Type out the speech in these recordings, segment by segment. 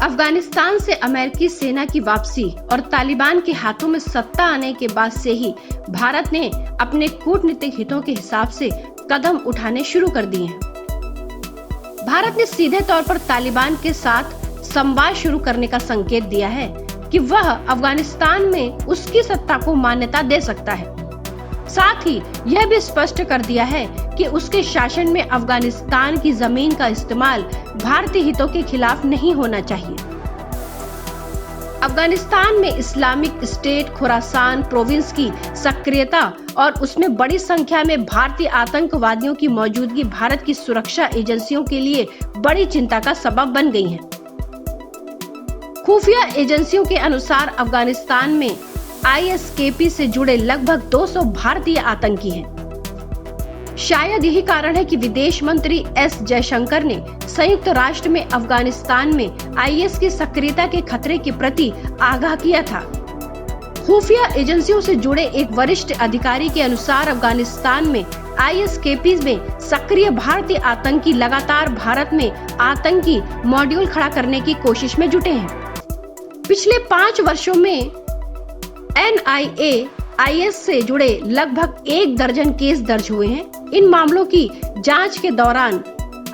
अफगानिस्तान से अमेरिकी सेना की वापसी और तालिबान के हाथों में सत्ता आने के बाद से ही भारत ने अपने कूटनीतिक हितों के हिसाब से कदम उठाने शुरू कर दिए हैं। भारत ने सीधे तौर पर तालिबान के साथ संवाद शुरू करने का संकेत दिया है कि वह अफगानिस्तान में उसकी सत्ता को मान्यता दे सकता है। साथ ही यह भी स्पष्ट कर दिया है कि उसके शासन में अफगानिस्तान की जमीन का इस्तेमाल भारतीय हितों के खिलाफ नहीं होना चाहिए। अफगानिस्तान में इस्लामिक स्टेट खुरासान प्रोविंस की सक्रियता और उसमें बड़ी संख्या में भारतीय आतंकवादियों की मौजूदगी भारत की सुरक्षा एजेंसियों के लिए बड़ी चिंता का सबब बन गई है। खुफिया एजेंसियों के अनुसार अफगानिस्तान में ISKP से जुड़े लगभग 200 भारतीय आतंकी हैं। शायद यही कारण है कि विदेश मंत्री S जयशंकर ने संयुक्त राष्ट्र में अफगानिस्तान में IS की सक्रियता के खतरे के प्रति आगाह किया था। खुफिया एजेंसियों से जुड़े एक वरिष्ठ अधिकारी के अनुसार अफगानिस्तान में ISKP में सक्रिय भारतीय आतंकी लगातार भारत में आतंकी मॉड्यूल खड़ा करने की कोशिश में जुटे हैं। पिछले 5 वर्षों में NIA IS से जुड़े लगभग 1 दर्जन केस दर्ज हुए हैं। इन मामलों की जांच के दौरान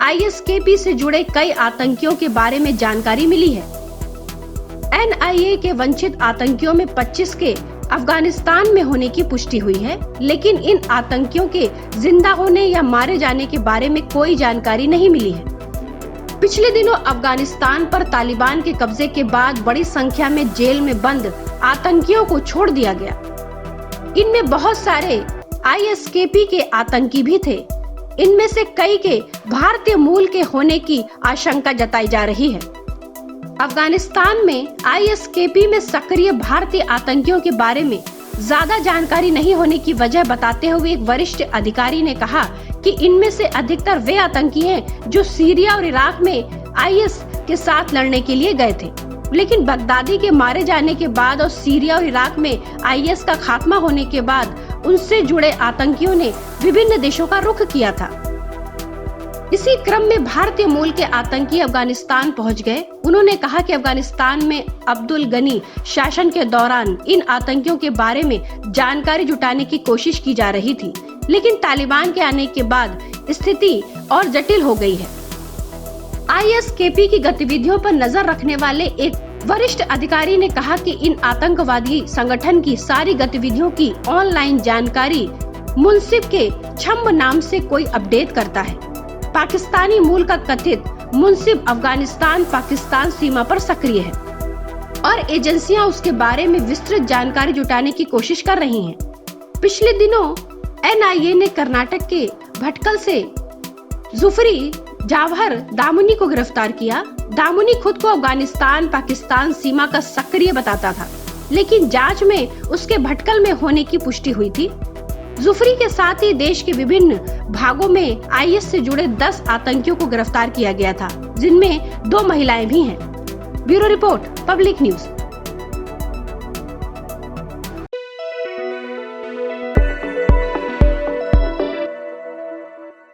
ISKP से जुड़े कई आतंकियों के बारे में जानकारी मिली है। NIA के वंचित आतंकियों में 25 के अफगानिस्तान में होने की पुष्टि हुई है, लेकिन इन आतंकियों के जिंदा होने या मारे जाने के बारे में कोई जानकारी नहीं मिली है। पिछले दिनों अफगानिस्तान पर तालिबान के कब्जे के बाद बड़ी संख्या में जेल में बंद आतंकियों को छोड़ दिया गया। इनमें बहुत सारे ISKP के आतंकी भी थे। इनमें से कई के भारतीय मूल के होने की आशंका जताई जा रही है। अफगानिस्तान में ISKP में सक्रिय भारतीय आतंकियों के बारे में ज्यादा जानकारी नहीं होने की वजह बताते हुए एक वरिष्ठ अधिकारी ने कहा कि इनमें से अधिकतर वे आतंकी हैं जो सीरिया और इराक में IS के साथ लड़ने के लिए गए थे, लेकिन बगदादी के मारे जाने के बाद और सीरिया और इराक में IS का खात्मा होने के बाद उनसे जुड़े आतंकियों ने विभिन्न देशों का रुख किया था। इसी क्रम में भारतीय मूल के आतंकी अफगानिस्तान पहुंच गए। उन्होंने कहा कि अफगानिस्तान में अब्दुल गनी शासन के दौरान इन आतंकियों के बारे में जानकारी जुटाने की कोशिश की जा रही थी, लेकिन तालिबान के आने के बाद स्थिति और जटिल हो गई है। ISKP की गतिविधियों पर नजर रखने वाले एक वरिष्ठ अधिकारी ने कहा कि इन आतंकवादी संगठन की सारी गतिविधियों की ऑनलाइन जानकारी मुंसिफ के छम्म नाम से कोई अपडेट करता है। पाकिस्तानी मूल का कथित मुंसिफ अफगानिस्तान पाकिस्तान सीमा पर सक्रिय है और एजेंसियां उसके बारे में विस्तृत जानकारी जुटाने की कोशिश कर रही हैं। पिछले दिनों NIA ने कर्नाटक के भटकल से जुफरी जावहर दामुनी को गिरफ्तार किया। दामुनी खुद को अफगानिस्तान पाकिस्तान सीमा का सक्रिय बताता था, लेकिन जांच में उसके भटकल में होने की पुष्टि हुई थी। जुफरी के साथ ही देश के विभिन्न भागों में IS से जुड़े 10 आतंकियों को गिरफ्तार किया गया था, जिनमें 2 महिलाएं भी हैं। Bureau report, public news.